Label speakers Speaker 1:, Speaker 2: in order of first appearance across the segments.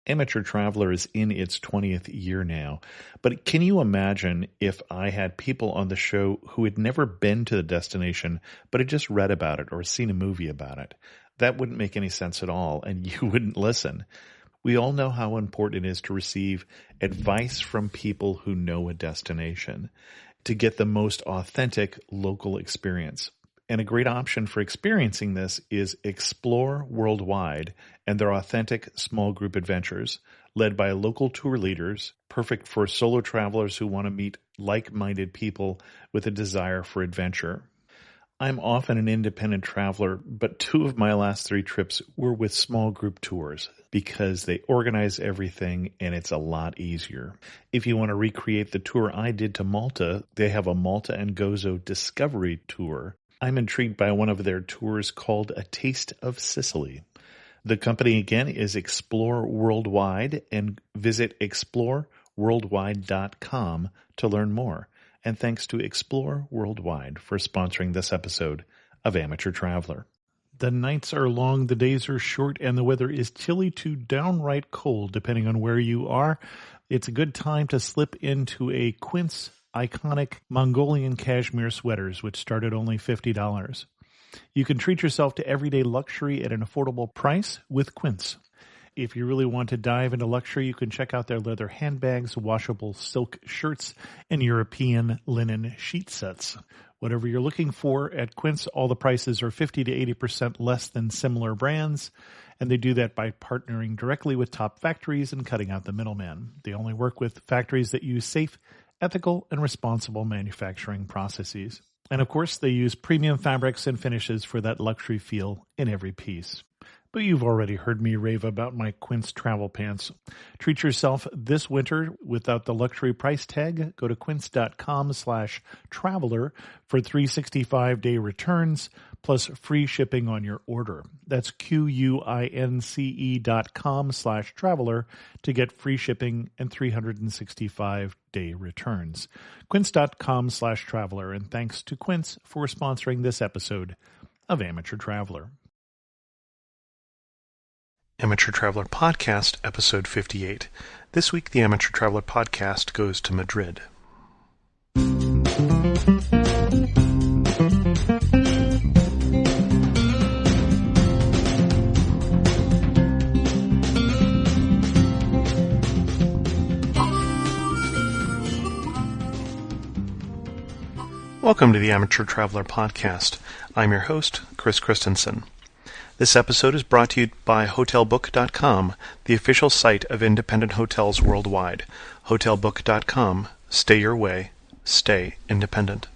Speaker 1: Amateur Traveler is in its 20th year now, but can you imagine if I had people on the show who had never been to the destination, but had just read about it or seen a movie about it? That wouldn't make any sense at all, and you wouldn't listen. We all know how important it is to receive advice from people who know a destination to get the most authentic local experience. And a great option for experiencing this is Explore Worldwide and their authentic small group adventures, led by local tour leaders, perfect for solo travelers who want to meet like-minded people with a desire for adventure. I'm often an independent traveler, but 2 of my last 3 trips were with small group tours because they organize everything and it's a lot easier. If you want to recreate the tour I did to Malta, they have a Malta and Gozo Discovery Tour. I'm intrigued by one of their tours called A Taste of Sicily. The company again is Explore Worldwide, and visit exploreworldwide.com to learn more. And thanks to Explore Worldwide for sponsoring this episode of Amateur Traveler. The nights are long, the days are short, and the weather is chilly to downright cold depending on where you are. It's a good time to slip into a Quince iconic Mongolian cashmere sweaters, which start at only $50. You can treat yourself to everyday luxury at an affordable price with Quince. If you really want to dive into luxury, you can check out their leather handbags, washable silk shirts, and European linen sheet sets. Whatever you're looking for at Quince, all the prices are 50 to 80% less than similar brands, and they do that by partnering directly with top factories and cutting out the middleman. They only work with factories that use safe, ethical, and responsible manufacturing processes. And of course, they use premium fabrics and finishes for that luxury feel in every piece. But you've already heard me rave about my Quince travel pants. Treat yourself this winter without the luxury price tag. Go to quince.com/traveler for 365-day returns plus free shipping on your order. That's QUINCE.com/traveler to get free shipping and 365-day returns. Quince.com/traveler, and thanks to Quince for sponsoring this episode of Amateur Traveler. Amateur Traveler Podcast, Episode 58. This week, the Amateur Traveler Podcast goes to Madrid. Welcome to the Amateur Traveler Podcast. I'm your host, Chris Christensen. This episode is brought to you by HotelBook.com, the official site of independent hotels worldwide. HotelBook.com. Stay your way. Stay independent.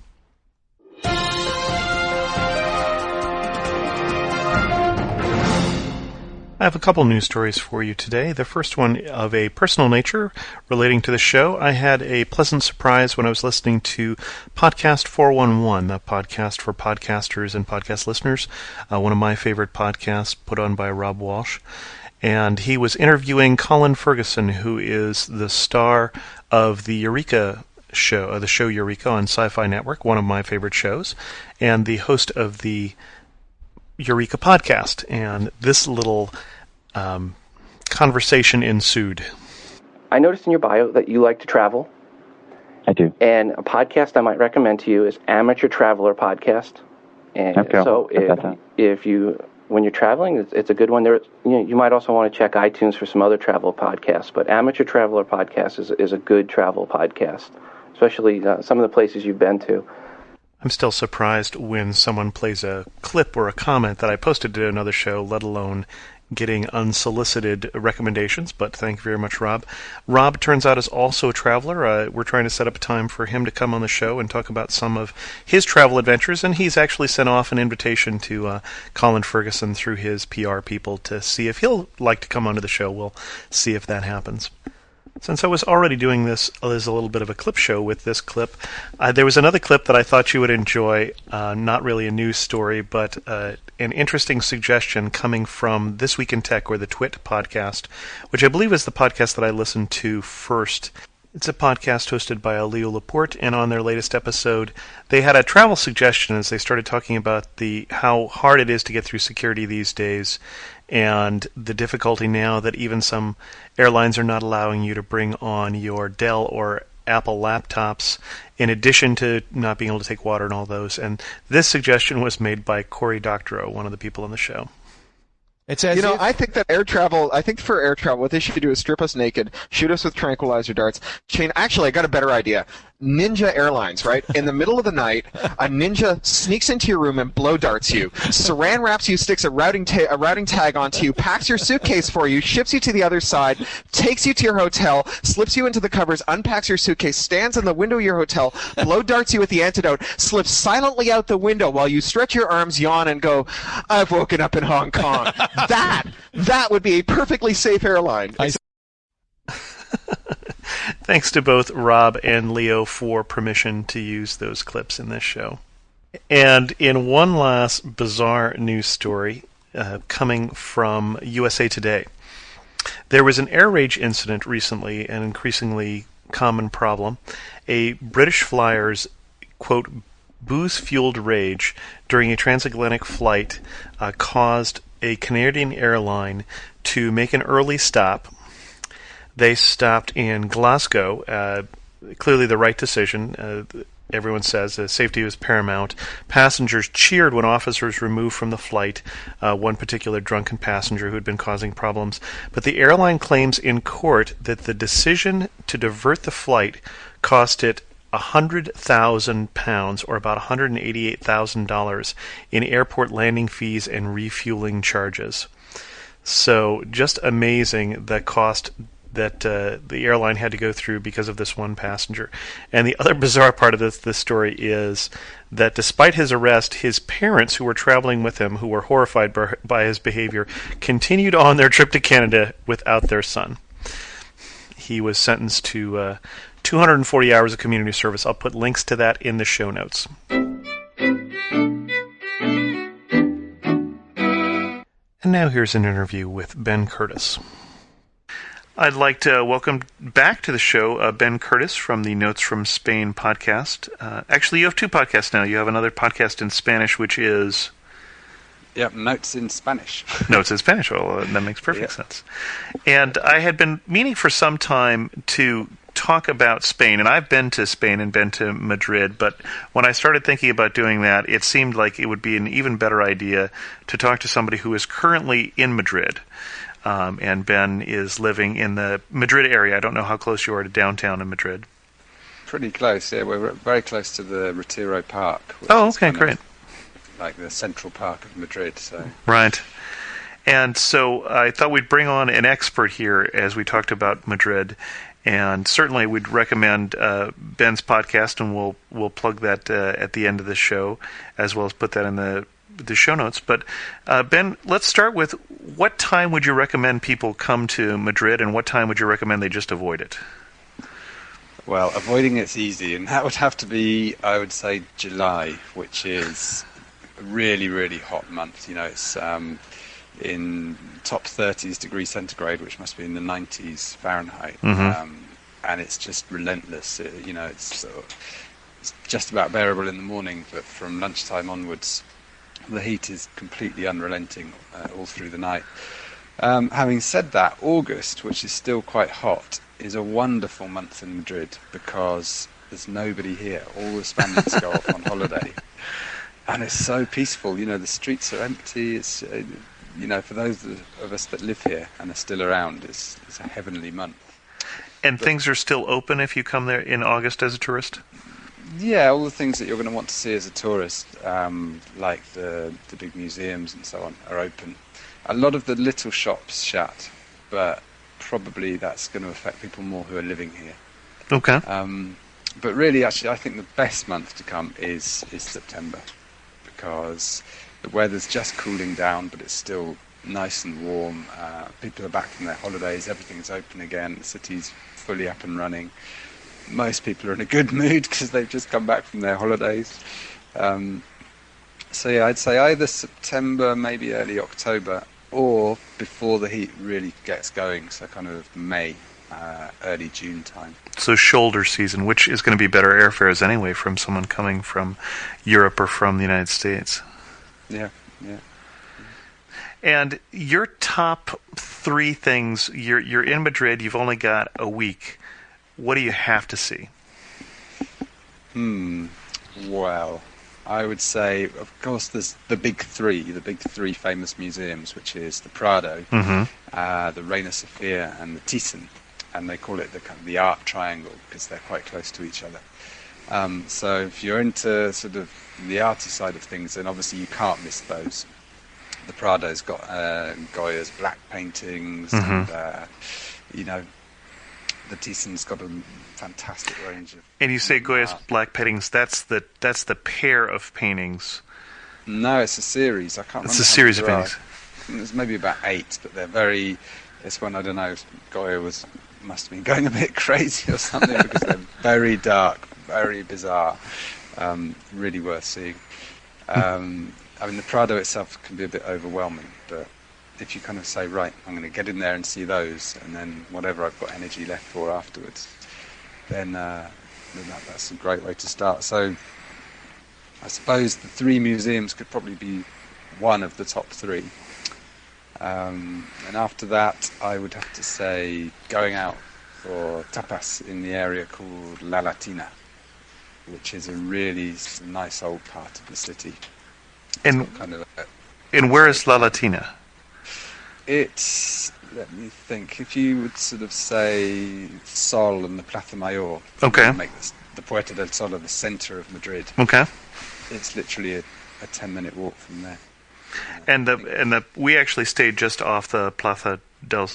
Speaker 1: I have a couple news stories for you today. The first one of a personal nature relating to the show. I had a pleasant surprise when I was listening to Podcast 411, a podcast for podcasters and podcast listeners, one of my favorite podcasts put on by Rob Walsh. And he was interviewing Colin Ferguson, who is the star of the Eureka show, the show Eureka on Sci-Fi Network, one of my favorite shows, and the host of the Eureka podcast. And this little conversation ensued.
Speaker 2: I noticed in your bio that you like to travel.
Speaker 3: I do.
Speaker 2: And a podcast I might recommend to you is Amateur Traveler Podcast. And
Speaker 3: okay,
Speaker 2: so if you, when you're traveling, it's a good one. There, you might also want to check iTunes for some other travel podcasts. But Amateur Traveler Podcast is a good travel podcast, especially some of the places you've been to.
Speaker 1: I'm still surprised when someone plays a clip or a comment that I posted to another show, let alone getting unsolicited recommendations, but thank you very much, Rob. Rob, turns out, is also a traveler. We're trying to set up a time for him to come on the show and talk about some of his travel adventures, and he's actually sent off an invitation to Colin Ferguson through his PR people to see if he'll like to come onto the show. We'll see if that happens. Since I was already doing this as a little bit of a clip show with this clip, there was another clip that I thought you would enjoy, not really a news story, but an interesting suggestion coming from This Week in Tech, or the TWIT podcast, which I believe is the podcast that I listened to first.
Speaker 3: It's a podcast hosted by Leo Laporte, and on their latest episode, they had a travel suggestion as they started talking about how hard it is to get through security these days, and the difficulty now that even some airlines are not allowing you to bring on your Dell or Apple laptops, in addition to not being able to take water and all those. And this suggestion was made by Cory Doctorow, one of the people on the show.
Speaker 4: It's as I think that for air travel, what they should do is strip us naked, shoot us with tranquilizer darts, actually, I got a better idea. Ninja Airlines, right? In the middle of the night, a ninja sneaks into your room and blow darts you, saran wraps you, sticks a routing tag onto you, packs your suitcase for you, ships you to the other side, takes you to your hotel, slips you into the covers, unpacks your suitcase, stands in the window of your hotel, blow darts you with the antidote, slips silently out the window while you stretch your arms, yawn, and go, "I've woken up in Hong Kong." That would be a perfectly safe airline.
Speaker 3: Thanks to both Rob and Leo for permission to use those clips in this show. And in one last bizarre news story coming from USA Today, there was an air rage incident recently, an increasingly common problem. A British flyer's, quote, booze-fueled rage during a transatlantic flight caused a Canadian airline to make an early stop. They stopped in Glasgow, clearly the right decision. Everyone says safety was paramount. Passengers cheered when officers removed from the flight one particular drunken passenger who had been causing problems. But the airline claims in court that the decision to divert the flight cost it £100,000, or about $188,000, in airport landing fees and refueling charges. So just amazing the cost that the airline had to go through because of this one passenger. And the other bizarre part of this story is that despite his arrest, his parents, who were traveling with him, who were horrified by his behavior, continued on their trip to Canada without their son. He was sentenced to 240 hours of community service. I'll put links to that in the show notes. And now here's an interview with Ben Curtis. I'd like to welcome back to the show Ben Curtis from the Notes from Spain podcast. Actually, you have two podcasts now. You have another podcast in Spanish, which is...
Speaker 5: Yep, Notes in Spanish.
Speaker 3: Notes in Spanish. Well, that makes perfect sense. And I had been meaning for some time to talk about Spain, and I've been to Spain and been to Madrid, but when I started thinking about doing that, it seemed like it would be an even better idea to talk to somebody who is currently in Madrid. And Ben is living in the Madrid area. I don't know how close you are to downtown in Madrid.
Speaker 5: Pretty close, yeah. We're very close to the Retiro Park.
Speaker 3: Oh, okay, great.
Speaker 5: Like the central park of Madrid. So.
Speaker 3: Right. And so I thought we'd bring on an expert here as we talked about Madrid. And certainly we'd recommend Ben's podcast, and we'll plug that at the end of the show, as well as put that in the show notes. But Ben, let's start with, what time would you recommend people come to Madrid, and what time would you recommend they just avoid it?
Speaker 5: Well, avoiding it's easy, and that would have to be, I would say, July, which is a really, really hot month. You know, it's in top 30s degrees centigrade, which must be in the 90s Fahrenheit.
Speaker 3: Mm-hmm.
Speaker 5: And it's just relentless. It's just about bearable in the morning, but from lunchtime onwards, the heat is completely unrelenting all through the night. Having said that, August, which is still quite hot, is a wonderful month in Madrid because there's nobody here. All the Spaniards go off on holiday. And it's so peaceful. You know, the streets are empty. It's, for those of us that live here and are still around, it's a heavenly month.
Speaker 3: And things are still open if you come there in August as a tourist?
Speaker 5: Yeah, all the things that you're going to want to see as a tourist, like the big museums and so on, are open. A lot of the little shops shut, but probably that's going to affect people more who are living here.
Speaker 3: Okay.
Speaker 5: But really, actually, I think the best month to come is September, because the weather's just cooling down, but it's still nice and warm. People are back from their holidays. Everything's open again. The city's fully up and running. Most people are in a good mood because they've just come back from their holidays. So yeah, I'd say either September, maybe early October, or before the heat really gets going, so kind of May early June time.
Speaker 3: So shoulder season, which is going to be better airfares anyway from someone coming from Europe or from the United States.
Speaker 5: Yeah.
Speaker 3: And your top 3 things, you're in Madrid, you've only got a week. What do you have to see?
Speaker 5: Well, I would say, of course, there's the big three famous museums, which is the Prado, the Reina Sofia, and the Thyssen. And they call it the art triangle because they're quite close to each other. So if you're into sort of the arty side of things, then obviously you can't miss those. The Prado's got Goya's black paintings, and the Thyssen's got a fantastic range of.
Speaker 3: And you say Goya's black paintings? That's the pair of paintings.
Speaker 5: No, it's a series. I can't remember.
Speaker 3: It's a series of paintings.
Speaker 5: There's maybe about 8, but they're very. It's when, I don't know, Goya must have been going a bit crazy or something because they're very dark, very bizarre, really worth seeing. I mean, the Prado itself can be a bit overwhelming, but if you kind of say, right, I'm going to get in there and see those, and then whatever I've got energy left for afterwards, then that's a great way to start. So I suppose the 3 museums could probably be one of the top 3. And after that, I would have to say going out for tapas in the area called La Latina, which is a really nice old part of the city.
Speaker 3: And where is La Latina?
Speaker 5: It's, let me think, if you would sort of say Sol and the Plaza Mayor,
Speaker 3: okay,
Speaker 5: make the Puerta del Sol the centre of Madrid.
Speaker 3: Okay,
Speaker 5: it's literally a 10-minute walk from there.
Speaker 3: And we actually stayed just off the Plaza del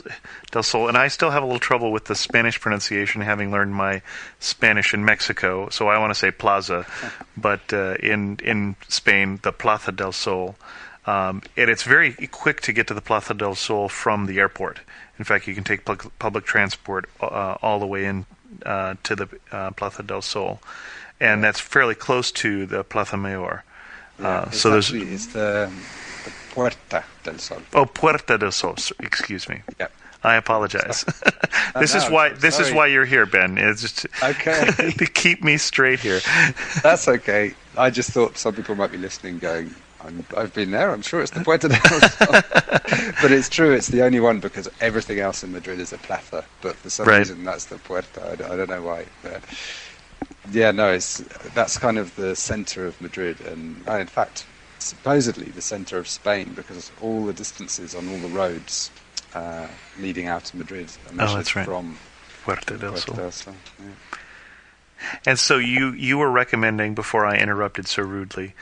Speaker 3: Sol, and I still have a little trouble with the Spanish pronunciation, having learned my Spanish in Mexico. So I want to say Plaza, but in Spain, the Plaza del Sol, and it's very quick to get to the Plaza del Sol from the airport. In fact, you can take public transport all the way in to the Plaza del Sol, and that's fairly close to the Plaza Mayor. So
Speaker 5: it's the Puerta del Sol.
Speaker 3: Oh, Puerta del Sol. Excuse me.
Speaker 5: Yep.
Speaker 3: I apologize. This is why you're here, Ben. It's just
Speaker 5: okay
Speaker 3: to keep me straight here.
Speaker 5: That's okay. I just thought some people might be listening, going, "I've been there. I'm sure it's the Puerta del Sol." But it's true. It's the only one because everything else in Madrid is a plaza. But for some reason, that's the Puerta. I don't know why. But yeah, no, that's kind of the centre of Madrid, and in fact, supposedly the centre of Spain, because all the distances on all the roads leading out of Madrid are measured from
Speaker 3: Puerta del Sol.
Speaker 5: Yeah.
Speaker 3: And so you were recommending, before I interrupted so rudely,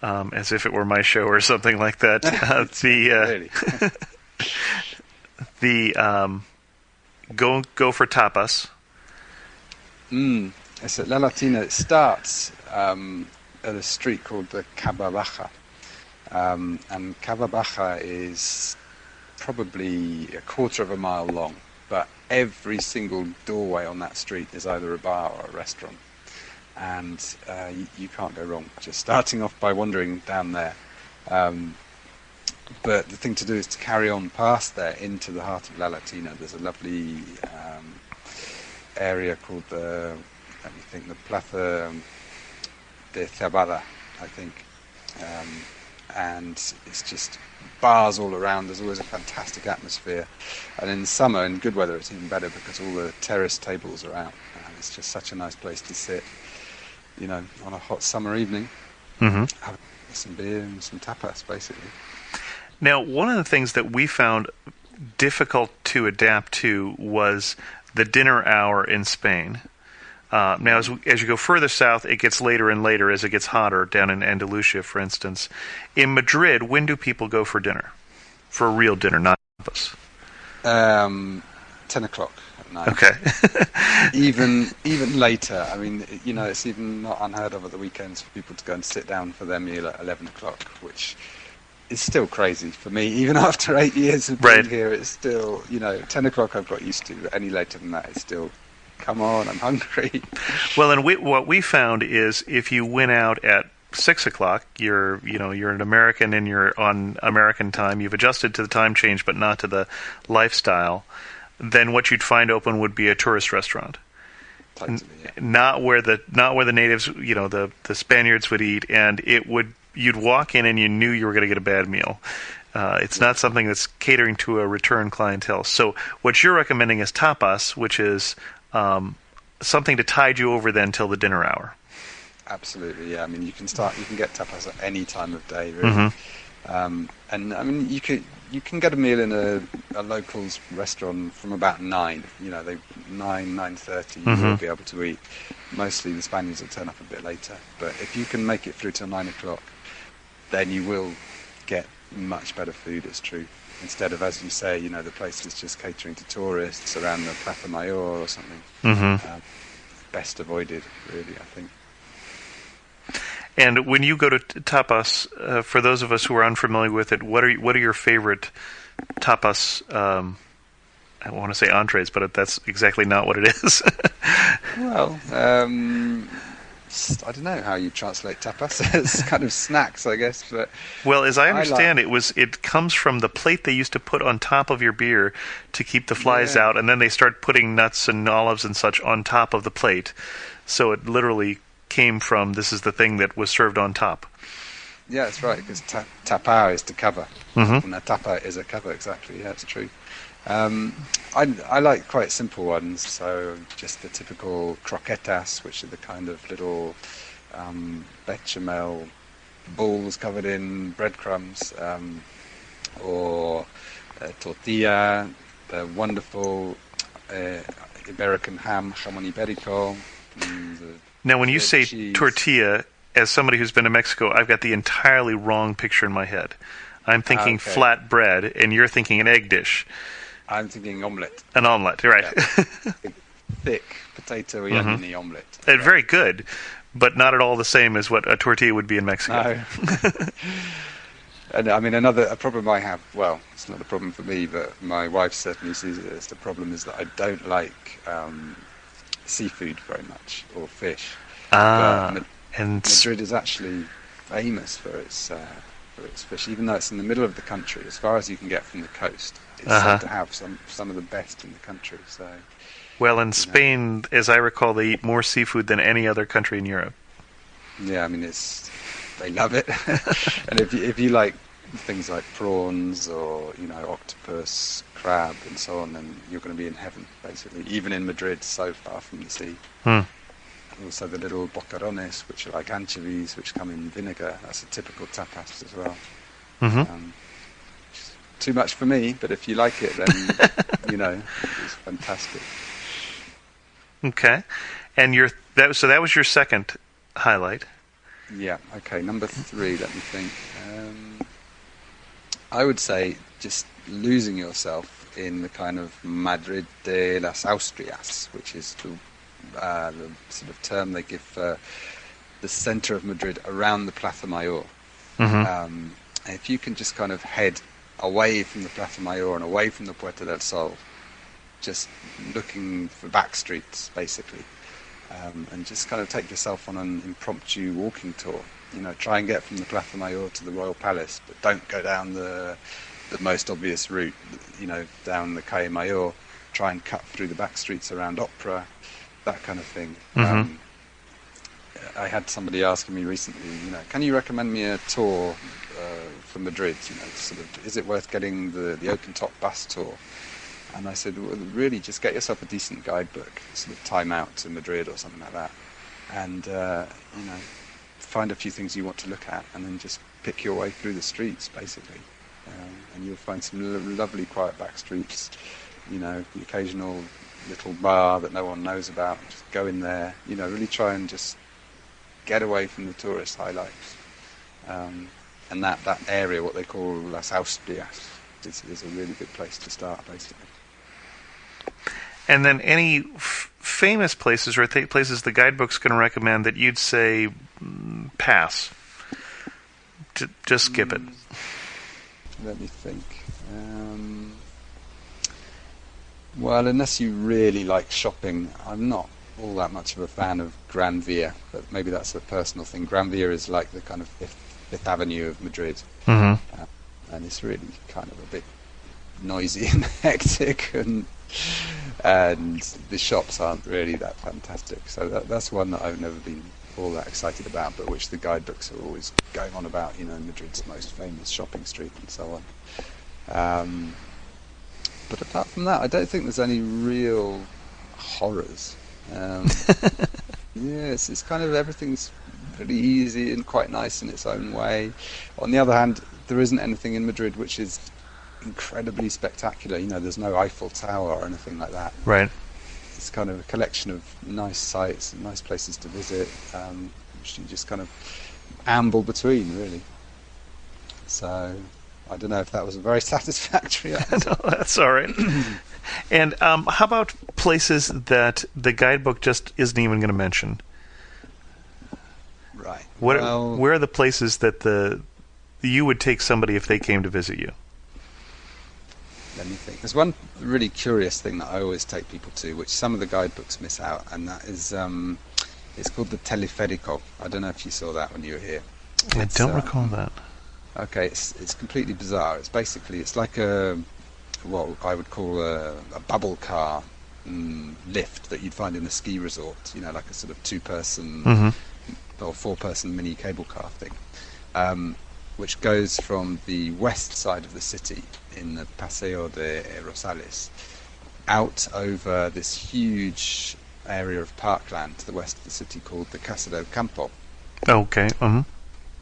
Speaker 3: as if it were my show or something like that, go for tapas.
Speaker 5: It's at La Latina. It starts at a street called the Cava Baja. And Cava Baja is probably a quarter of a mile long, but every single doorway on that street is either a bar or a restaurant. And you can't go wrong just starting off by wandering down there. But the thing to do is to carry on past there into the heart of La Latina. There's a lovely area called the Plaza de Cebada, I think. And it's just bars all around. There's always a fantastic atmosphere. And in summer, in good weather, it's even better because all the terrace tables are out. And it's just such a nice place to sit, on a hot summer evening. Have some beer and some tapas, basically.
Speaker 3: Now, one of the things that we found difficult to adapt to was the dinner hour in Spain. Now, as you go further south, it gets later and later as it gets hotter, down in Andalusia, for instance. In Madrid, when do people go for dinner? For a real dinner, not tapas?
Speaker 5: 10 o'clock at night.
Speaker 3: Okay.
Speaker 5: even later. I mean, it's even not unheard of at the weekends for people to go and sit down for their meal at 11 o'clock, which is still crazy for me. Even after 8 years of being here, it's still, 10 o'clock I've got used to. Any later than that, it's still... Come on, I'm hungry.
Speaker 3: Well, and what we found is if you went out at 6 o'clock, you're an American and you're on American time. You've adjusted to the time change, but not to the lifestyle. then what you'd find open would be a tourist restaurant.
Speaker 5: Totally, yeah.
Speaker 3: Not where the natives, the Spaniards would eat, and you'd walk in and you knew you were going to get a bad meal. It's not something that's catering to a return clientele. So what you're recommending is tapas, which is something to tide you over then till the dinner hour.
Speaker 5: Absolutely, yeah. I mean, you can get tapas at any time of day, really. And I mean, you can get a meal in a locals restaurant from about 9. 9:30. You will be able to eat. Mostly the Spaniards will turn up a bit later, but if you can make it through till 9 o'clock, then you will get much better food. It's true. Instead of, as you say, the place is just catering to tourists around the Plaza Mayor or something. Best avoided, really, I think.
Speaker 3: And when you go to tapas, for those of us who are unfamiliar with it, what are your favorite tapas? I want to say entrees, but that's exactly not what it is.
Speaker 5: Well, I don't know how you translate tapas. It's kind of snacks, I guess. But
Speaker 3: well, as I understand it comes from the plate they used to put on top of your beer to keep the flies out, and then they start putting nuts and olives and such on top of the plate. So it literally came from, this is the thing that was served on top.
Speaker 5: Yeah, that's right, because tapar is to cover. And a tapa is a cover, exactly. Yeah, it's true. I like quite simple ones, so just the typical croquetas, which are the kind of little bechamel balls covered in breadcrumbs, or tortilla, the wonderful Iberican ham, jamón ibérico.
Speaker 3: Now, when you say cheese. Tortilla, as somebody who's been to Mexico, I've got the entirely wrong picture in my head. I'm thinking flat bread, and you're thinking an egg dish.
Speaker 5: I'm thinking omelette.
Speaker 3: An omelette, right.
Speaker 5: Yeah. Thick potato-y oniony omelette.
Speaker 3: And very good, but not at all the same as what a tortilla would be in Mexico.
Speaker 5: No. And I mean, a problem I have, well, it's not a problem for me, but my wife certainly sees it as the problem, is that I don't like seafood very much, or fish.
Speaker 3: And
Speaker 5: Madrid is actually famous for its fish, even though it's in the middle of the country. As far as you can get from the coast, it's said to have some of the best in the country. So,
Speaker 3: well, in Spain, as I recall, they eat more seafood than any other country in Europe.
Speaker 5: Yeah, I mean, they love it. And if you like things like prawns or octopus, crab, and so on, then you're going to be in heaven, basically. Even in Madrid, so far from the sea. Also the little bocarones, which are like anchovies, which come in vinegar. That's a typical tapas as well. Too much for me, but if you like it, then it's fantastic.
Speaker 3: Okay, and that was your second highlight.
Speaker 5: Yeah. Okay. Number 3. Let me think. I would say just losing yourself in the kind of Madrid de las Austrias, which is the sort of term they give for the centre of Madrid around the Plaza Mayor. If you can just kind of head away from the Plaza Mayor and away from the Puerta del Sol, just looking for back streets, basically, and just kind of take yourself on an impromptu walking tour. Try and get from the Plaza Mayor to the Royal Palace, but don't go down the most obvious route, down the Calle Mayor. Try and cut through the back streets around Opera, that kind of thing. I had somebody asking me recently, can you recommend me a tour for Madrid? Is it worth getting the open-top bus tour? And I said, well, really, just get yourself a decent guidebook, sort of Time Out to Madrid or something like that, and find a few things you want to look at, and then just pick your way through the streets, basically. And you'll find some lovely quiet back streets, the occasional little bar that no one knows about. Just go in there, really try and just get away from the tourist highlights. And that area, what they call Las Austrias, is a really good place to start, basically.
Speaker 3: And then any famous places or places the guidebook's going to recommend that you'd say pass? Just skip it.
Speaker 5: Let me think. Well, unless you really like shopping, I'm not all that much of a fan of Gran Via, but maybe that's a personal thing. Gran Via is like the kind of Fifth Avenue of Madrid, and it's really kind of a bit noisy and hectic, and the shops aren't really that fantastic. So that's one that I've never been all that excited about, but which the guidebooks are always going on about, Madrid's most famous shopping street and so on. But apart from that, I don't think there's any real horrors. It's kind of everything's pretty easy and quite nice in its own way. On the other hand, there isn't anything in Madrid which is incredibly spectacular. There's no Eiffel Tower or anything like that.
Speaker 3: Right.
Speaker 5: It's kind of a collection of nice sights and nice places to visit, which you just kind of amble between, really. So I don't know if that was a very satisfactory answer.
Speaker 3: No, that's all right. And how about places that the guidebook just isn't even going to mention?
Speaker 5: Right.
Speaker 3: Where are the places that you would take somebody if they came to visit you?
Speaker 5: Let me think. There's one really curious thing that I always take people to, which some of the guidebooks miss out, and that is it's called the Teleférico. I don't know if you saw that when you were here.
Speaker 3: I don't recall that.
Speaker 5: Okay, it's completely bizarre. It's like what I would call a bubble car lift that you'd find in a ski resort. Like a sort of 2-person or 4-person mini cable car thing, which goes from the west side of the city in the Paseo de Rosales out over this huge area of parkland to the west of the city called the Casa del Campo.
Speaker 3: Okay.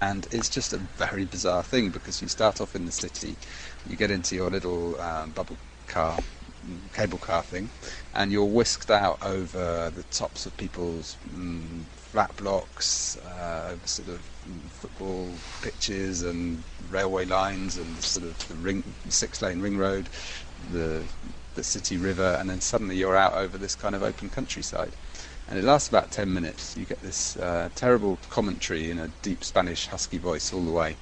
Speaker 5: And it's just a very bizarre thing, because you start off in the city, you get into your little bubble car, cable car thing, and you're whisked out over the tops of people's flat blocks, over sort of football pitches and railway lines and sort of the 6-lane ring road, the city river, and then suddenly you're out over this kind of open countryside. And it lasts about 10 minutes. You get this terrible commentary in a deep Spanish husky voice all the way,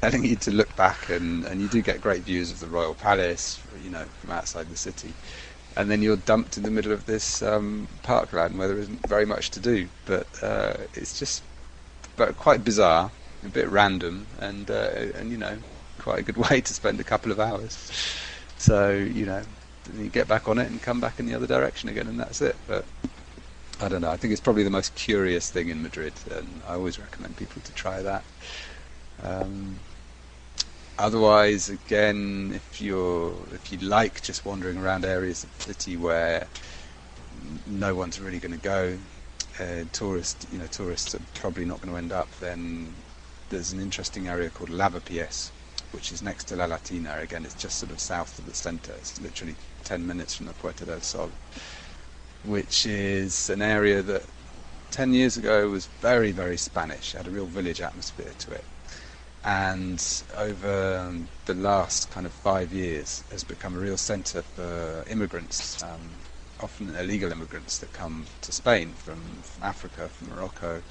Speaker 5: telling you to look back, and you do get great views of the royal palace, from outside the city. And then you're dumped in the middle of this parkland where there isn't very much to do. But it's just quite bizarre, a bit random, and quite a good way to spend a couple of hours. So, then you get back on it and come back in the other direction again, and that's it. But I don't know, I think it's probably the most curious thing in Madrid, and I always recommend people to try that. Otherwise, again, if you like just wandering around areas of the city where no one's really going to go, tourists are probably not going to end up, then there's an interesting area called Lavapiés, which is next to La Latina. Again, it's just sort of south of the centre. It's literally 10 minutes from the Puerta del Sol, which is an area that 10 years ago was very, very Spanish, had a real village atmosphere to it. And over the last kind of 5 years has become a real centre for immigrants, often illegal immigrants that come to Spain from Africa, from Morocco.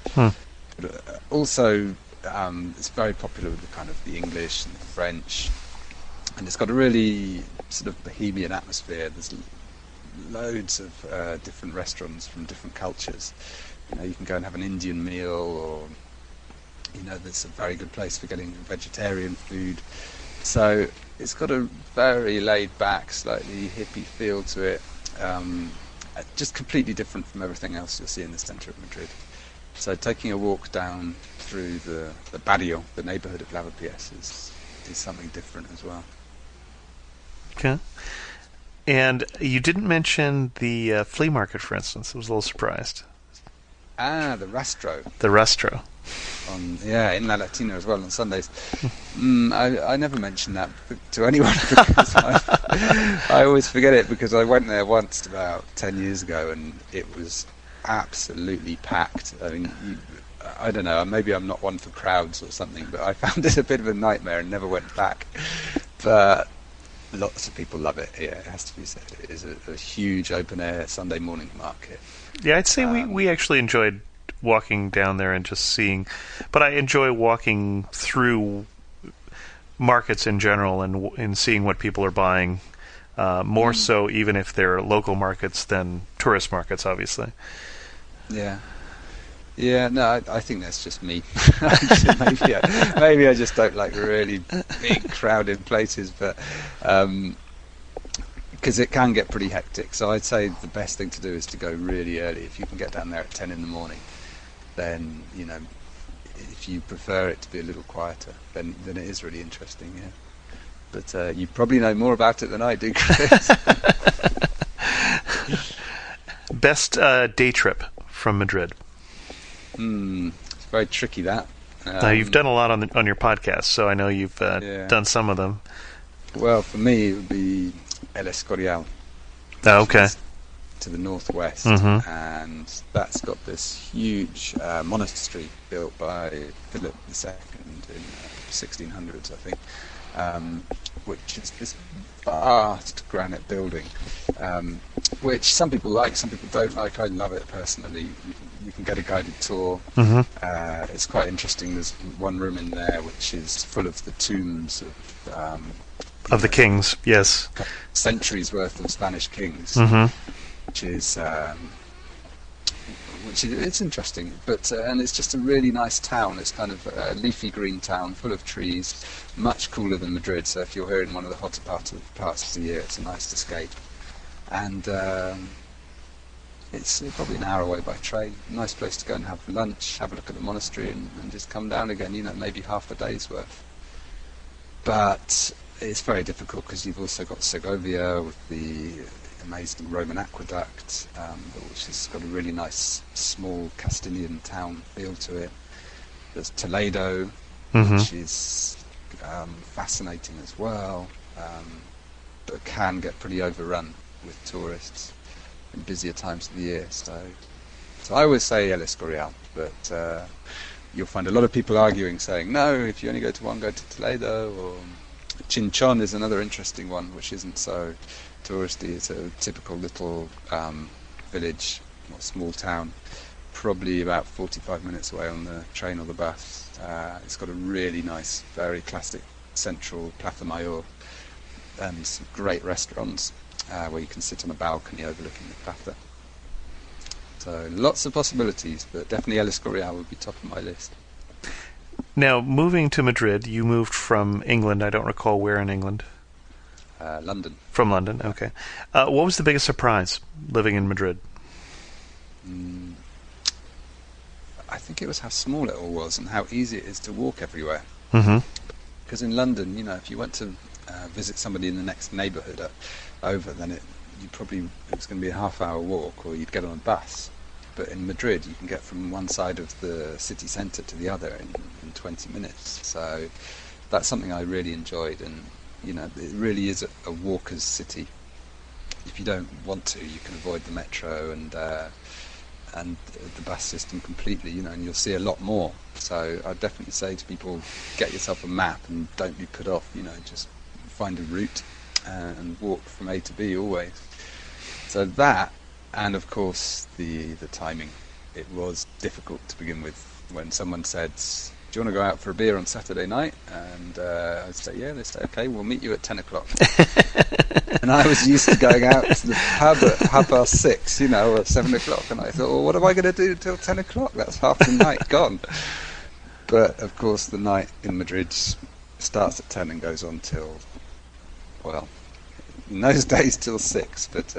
Speaker 5: But also it's very popular with the English and the French, and it's got a really sort of bohemian atmosphere. There's loads of different restaurants from different cultures. You can go and have an Indian meal, or there's a very good place for getting vegetarian food. So it's got a very laid back, slightly hippie feel to it, just completely different from everything else you'll see in the centre of Madrid. So taking a walk down through the barrio, the neighbourhood of Lavapiés, is something different as well.
Speaker 3: Okay. And you didn't mention the flea market, for instance. I was a little surprised.
Speaker 5: The Rastro.
Speaker 3: The Rastro.
Speaker 5: In La Latina as well on Sundays. I never mention that to anyone because I always forget it, because I went there once about 10 years ago and it was absolutely packed. I mean, I don't know, maybe I'm not one for crowds or something, but I found it a bit of a nightmare and never went back. But lots of people love it. Yeah, it has to be said. It is a huge open-air Sunday morning market.
Speaker 3: Yeah, I'd say we actually enjoyed walking down there and just seeing, but I enjoy walking through markets in general and seeing what people are buying, more so even if they're local markets than tourist markets, obviously.
Speaker 5: Yeah. Yeah, no, I think that's just me. Maybe I just don't like really big crowded places, but because it can get pretty hectic. So I'd say the best thing to do is to go really early. If you can get down there at 10 in the morning, then, you know, if you prefer it to be a little quieter, then it is really interesting, yeah. But you probably know more about it than I do, Chris.
Speaker 3: Best day trip from Madrid?
Speaker 5: It's very tricky, that.
Speaker 3: Now, you've done a lot on your podcast, so I know you've done some of them.
Speaker 5: Well, for me, it would be El Escorial.
Speaker 3: Oh, okay.
Speaker 5: To the northwest, and that's got this huge monastery built by Philip II in 1600s, I think, which is this vast granite building, which some people like, some people don't like. I love it personally. You can get a guided tour. It's quite interesting. There's one room in there which is full of the tombs of
Speaker 3: the kings, yes.
Speaker 5: Centuries worth of Spanish kings, which is it's interesting. But and it's just a really nice town. It's kind of a leafy green town, full of trees, much cooler than Madrid. So if you're here in one of the hotter parts of the year, it's a nice escape. And it's probably an hour away by train. Nice place to go and have lunch, have a look at the monastery, and just come down again. You know, maybe half a day's worth. But it's very difficult because you've also got Segovia with the amazing Roman aqueduct, which has got a really nice small Castilian town feel to it. There's Toledo, which is fascinating as well, but can get pretty overrun with tourists in busier times of the year. So I always say El Escorial, but you'll find a lot of people arguing, saying, no, if you only go to one, go to Toledo. Or Chinchon is another interesting one, which isn't so touristy. It's a typical little village or small town, probably about 45 minutes away on the train or the bus. It's got a really nice, very classic central Plaza Mayor and some great restaurants where you can sit on a balcony overlooking the plaza. So lots of possibilities, but definitely El Escorial would be top of my list.
Speaker 3: Now, moving to Madrid, you moved from England. I don't recall where in England.
Speaker 5: London.
Speaker 3: From London, okay. What was the biggest surprise living in Madrid?
Speaker 5: I think it was how small it all was and how easy it is to walk everywhere. Because in London, you know, if you went to visit somebody in the next neighbourhood over, then it was going to be a half-hour walk, or you'd get on a bus. But in Madrid, you can get from one side of the city centre to the other in 20 minutes. So that's something I really enjoyed, and you know, it really is a walker's city. If you don't want to, you can avoid the metro and the bus system completely, you know, and you'll see a lot more. So I'd definitely say to people, get yourself a map and don't be put off, you know, just find a route and walk from A to B always. So that, and of course the timing. It was difficult to begin with. When someone said, do you want to go out for a beer on Saturday night? And I'd say, yeah. They'd say, okay, we'll meet you at 10 o'clock. And I was used to going out to the pub at 6:30, you know, or 7 o'clock. And I thought, well, what am I going to do till 10 o'clock? That's half the night gone. But, of course, the night in Madrid starts at 10 and goes on till, well, in those days till 6. But,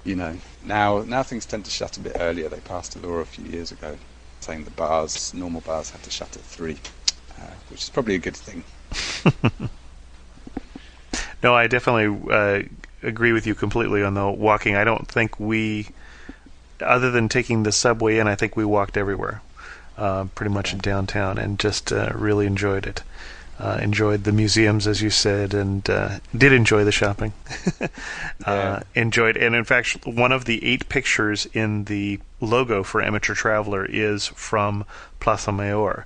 Speaker 5: you know, now things tend to shut a bit earlier. They passed a law a few years ago saying the normal bars have to shut at 3, which is probably a good thing.
Speaker 3: No, I definitely agree with you completely on the walking. I don't think other than taking the subway in, I think we walked everywhere, pretty much in downtown, and just really enjoyed it. Enjoyed the museums, as you said, and did enjoy the shopping. Enjoyed, and in fact, one of the 8 pictures in the logo for Amateur Traveler is from Plaza Mayor,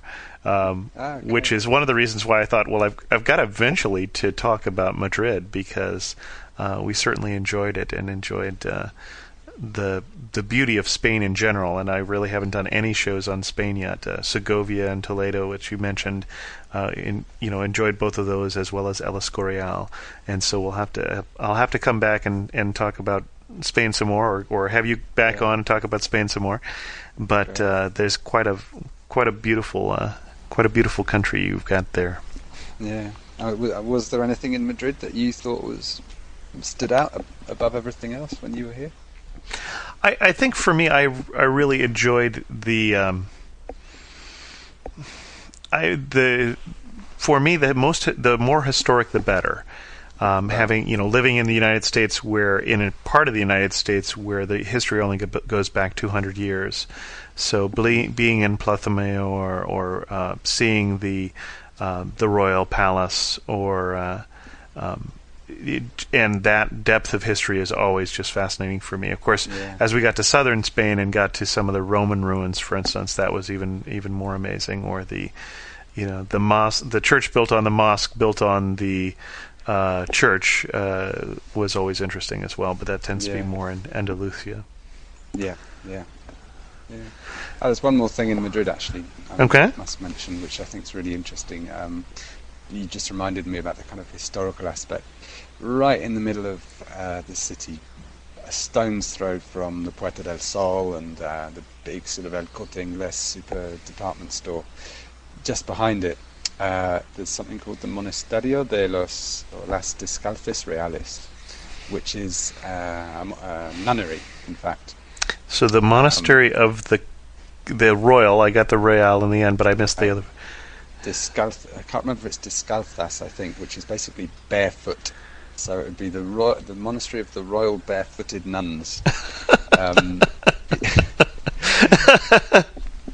Speaker 3: which is one of the reasons why I thought, well, I've got eventually to talk about Madrid, because we certainly enjoyed it and enjoyed the beauty of Spain in general, and I really haven't done any shows on Spain yet. Segovia and Toledo, which you mentioned, enjoyed both of those, as well as El Escorial, and so I'll have to come back and talk about Spain some more, or have you back on and talk about Spain some more. But there's quite a beautiful country you've got there.
Speaker 5: Yeah. Was there anything in Madrid that you thought stood out above everything else when you were here?
Speaker 3: I think for me, I really enjoyed the more historic the better. Having living in the United States, in a part of the United States where the history only goes back 200 years, so being in Plaza Mayo or seeing the Royal Palace and that depth of history is always just fascinating for me. Of course, as we got to southern Spain and got to some of the Roman ruins, for instance, that was even more amazing. Or the mosque, the church built on the mosque, built on the church, was always interesting as well. But that tends to be more in Andalusia. Yeah.
Speaker 5: There's one more thing in Madrid, actually.
Speaker 3: I
Speaker 5: must mention, which I think is really interesting. You just reminded me about the kind of historical aspect. Right in the middle of the city, a stone's throw from the Puerta del Sol and the big sort of El Corte Inglés super department store. Just behind it, there's something called the Monasterio de las Descalzas Reales, which is a nunnery, in fact.
Speaker 3: So the monastery of the royal, I got the Real in the end, but I missed the other.
Speaker 5: I can't remember if it's Descalzas, I think, which is basically barefoot. So it would be the monastery of the royal barefooted nuns.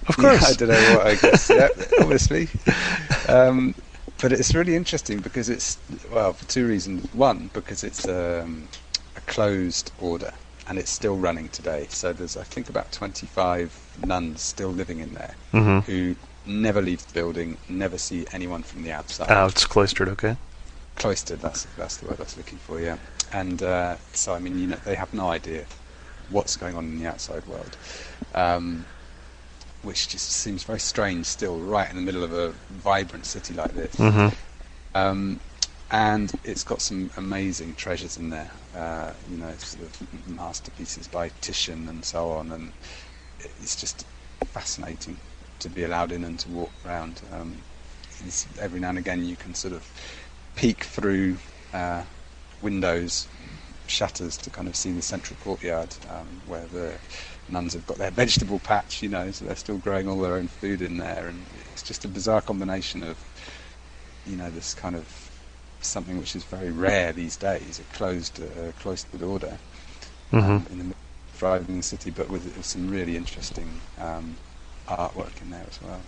Speaker 3: Of course.
Speaker 5: Yeah, I don't know what I guess. Yeah, obviously. But it's really interesting because it's, for two reasons. One, because it's a closed order and it's still running today. So there's, I think, about 25 nuns still living in there who never leave the building, never see anyone from the outside.
Speaker 3: Oh, it's cloistered, okay.
Speaker 5: Cloistered, that's the word I was looking for, yeah. And so, I mean, they have no idea what's going on in the outside world, which just seems very strange still, right in the middle of a vibrant city like this. And it's got some amazing treasures in there, sort of masterpieces by Titian and so on, and it's just fascinating to be allowed in and to walk around. Every now and again you can sort of peek through windows, shutters, to kind of see the central courtyard where the nuns have got their vegetable patch, so they're still growing all their own food in there, and it's just a bizarre combination of this kind of something which is very rare these days, a cloistered order in the thriving city, but with some really interesting artwork in there as well.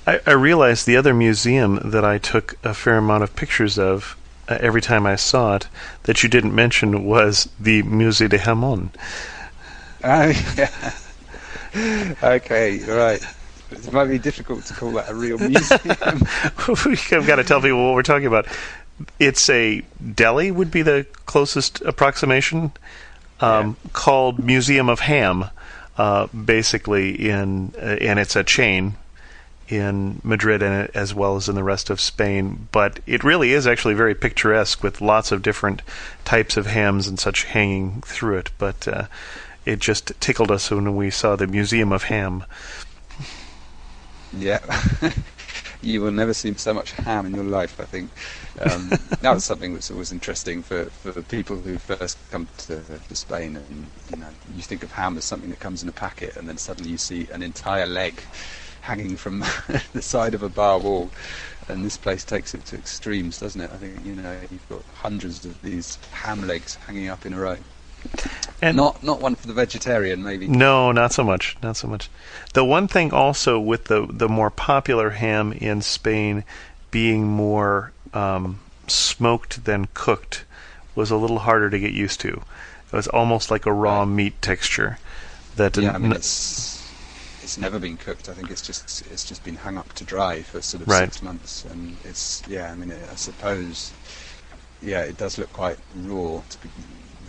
Speaker 3: I realized the other museum that I took a fair amount of pictures of every time I saw it that you didn't mention was the Musée de Jamón.
Speaker 5: Yeah. Okay, right. It might be difficult to call that a real museum.
Speaker 3: We've got to tell people what we're talking about. It's a deli would be the closest approximation, called Museum of Ham. Basically, and it's a chain in Madrid and as well as in the rest of Spain. But it really is actually very picturesque with lots of different types of hams and such hanging through it. But it just tickled us when we saw the Museum of Ham.
Speaker 5: Yeah. You will never see so much ham in your life, I think. That was something that's always interesting for the people who first come to Spain, and you think of ham as something that comes in a packet, and then suddenly you see an entire leg hanging from the side of a bar wall, and this place takes it to extremes, doesn't it? I think you've got hundreds of these ham legs hanging up in a row. And not one for the vegetarian, maybe. No,
Speaker 3: not so much. The one thing also with the more popular ham in Spain being more smoked than cooked was a little harder to get used to. It was almost like a raw meat texture.
Speaker 5: It's never been cooked. I think it's just been hung up to dry for sort of 6 months, and I suppose it does look quite raw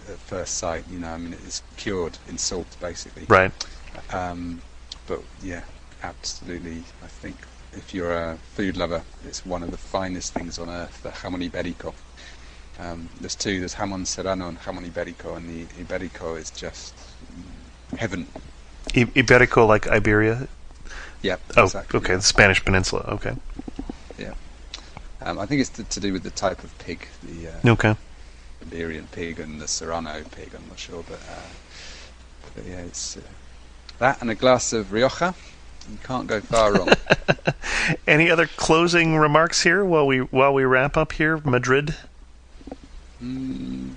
Speaker 5: at first sight. It's cured in salt basically.
Speaker 3: Right.
Speaker 5: But yeah, absolutely. I think if you're a food lover, it's one of the finest things on earth, the jamón ibérico. There's two. There's Jamón Serrano and Jamón Ibérico, and the Ibérico is just heaven.
Speaker 3: Ibérico, like Iberia?
Speaker 5: Yeah.
Speaker 3: Oh,
Speaker 5: exactly.
Speaker 3: Okay, the Spanish Peninsula. Okay.
Speaker 5: Yeah. I think it's to do with the type of pig, the Iberian pig and the Serrano pig. I'm not sure, but yeah, it's that and a glass of Rioja. You can't go far wrong.
Speaker 3: Any other closing remarks here while we wrap up here, Madrid?
Speaker 5: No,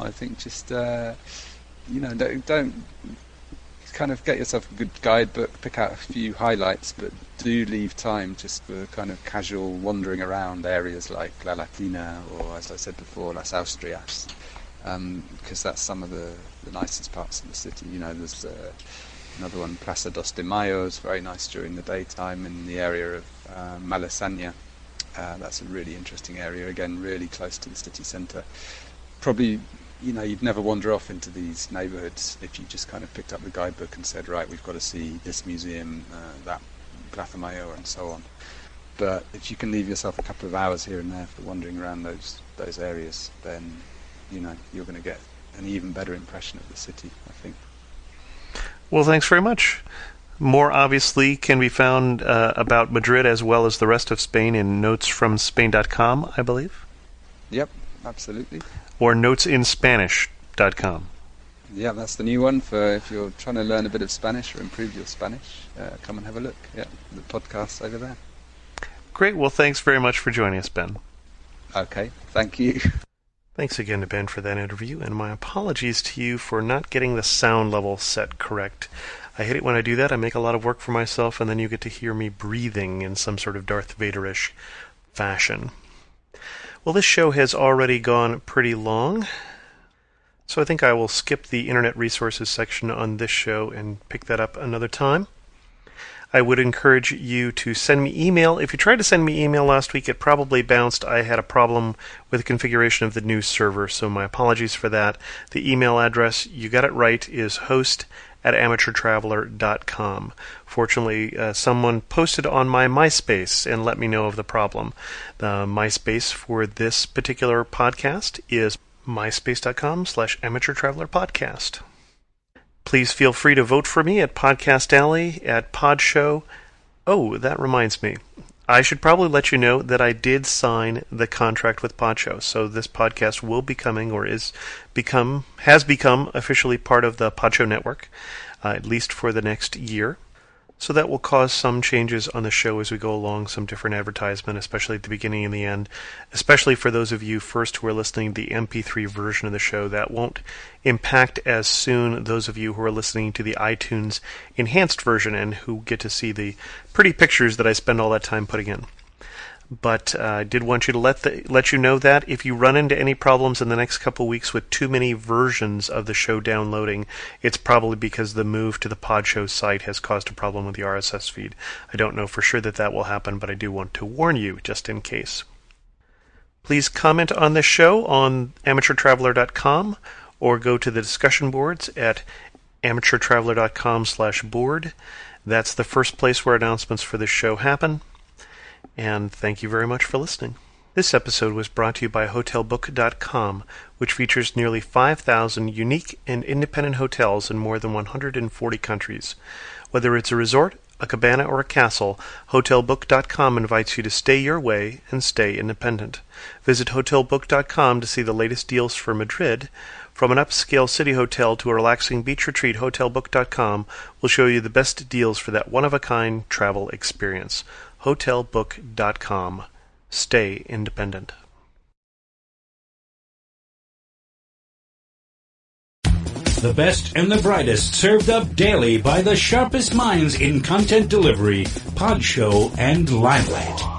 Speaker 5: I think just don't kind of get yourself a good guidebook, pick out a few highlights, but do leave time just for kind of casual wandering around areas like La Latina or, as I said before, Las Austrias, because that's some of the nicest parts of the city. There's another one, Plaza dos de Mayo, is very nice during the daytime in the area of Malasaña. That's a really interesting area, again, really close to the city centre. Probably, you'd never wander off into these neighbourhoods if you just kind of picked up the guidebook and said, right, we've got to see this museum, that Plaza Mayor, and so on. But if you can leave yourself a couple of hours here and there for wandering around those areas, then, you're going to get an even better impression of the city, I think.
Speaker 3: Well, thanks very much. More obviously can be found about Madrid as well as the rest of Spain in notesfromspain.com, I believe.
Speaker 5: Yep, absolutely.
Speaker 3: Or notesinspanish.com.
Speaker 5: Yeah, that's the new one for if you're trying to learn a bit of Spanish or improve your Spanish. Come and have a look. Yeah, the podcast's over there.
Speaker 3: Great. Well, thanks very much for joining us, Ben.
Speaker 5: Okay, thank you.
Speaker 3: Thanks again to Ben for that interview, and my apologies to you for not getting the sound level set correct. I hate it when I do that. I make a lot of work for myself, and then you get to hear me breathing in some sort of Darth Vader-ish fashion. Well, this show has already gone pretty long, so I think I will skip the Internet Resources section on this show and pick that up another time. I would encourage you to send me email. If you tried to send me email last week, it probably bounced. I had a problem with the configuration of the new server, so my apologies for that. The email address, you got it right, is host@amateurtraveler.com. Fortunately, someone posted on my MySpace and let me know of the problem. The MySpace for this particular podcast is myspace.com/amateurtravelerpodcast. Please feel free to vote for me at Podcast Alley, at Podshow. Oh, that reminds me. I should probably let you know that I did sign the contract with Podshow, so this podcast will be coming, or has become officially part of the Podshow network, at least for the next year. So that will cause some changes on the show as we go along, some different advertisement, especially at the beginning and the end, especially for those of you first who are listening to the MP3 version of the show. That won't impact as soon those of you who are listening to the iTunes enhanced version and who get to see the pretty pictures that I spend all that time putting in. But I did want you to let you know that if you run into any problems in the next couple weeks with too many versions of the show downloading, it's probably because the move to the Podshow site has caused a problem with the RSS feed. I don't know for sure that will happen, but I do want to warn you just in case. Please comment on this show on amateurtraveler.com or go to the discussion boards at amateurtraveler.com/board. That's the first place where announcements for this show happen. And thank you very much for listening. This episode was brought to you by HotelBook.com, which features nearly 5,000 unique and independent hotels in more than 140 countries. Whether it's a resort, a cabana, or a castle, HotelBook.com invites you to stay your way and stay independent. Visit HotelBook.com to see the latest deals for Madrid. From an upscale city hotel to a relaxing beach retreat, HotelBook.com will show you the best deals for that one-of-a-kind travel experience. HotelBook.com. Stay independent.
Speaker 6: The best and the brightest served up daily by the sharpest minds in content delivery, Podshow, and Limelight.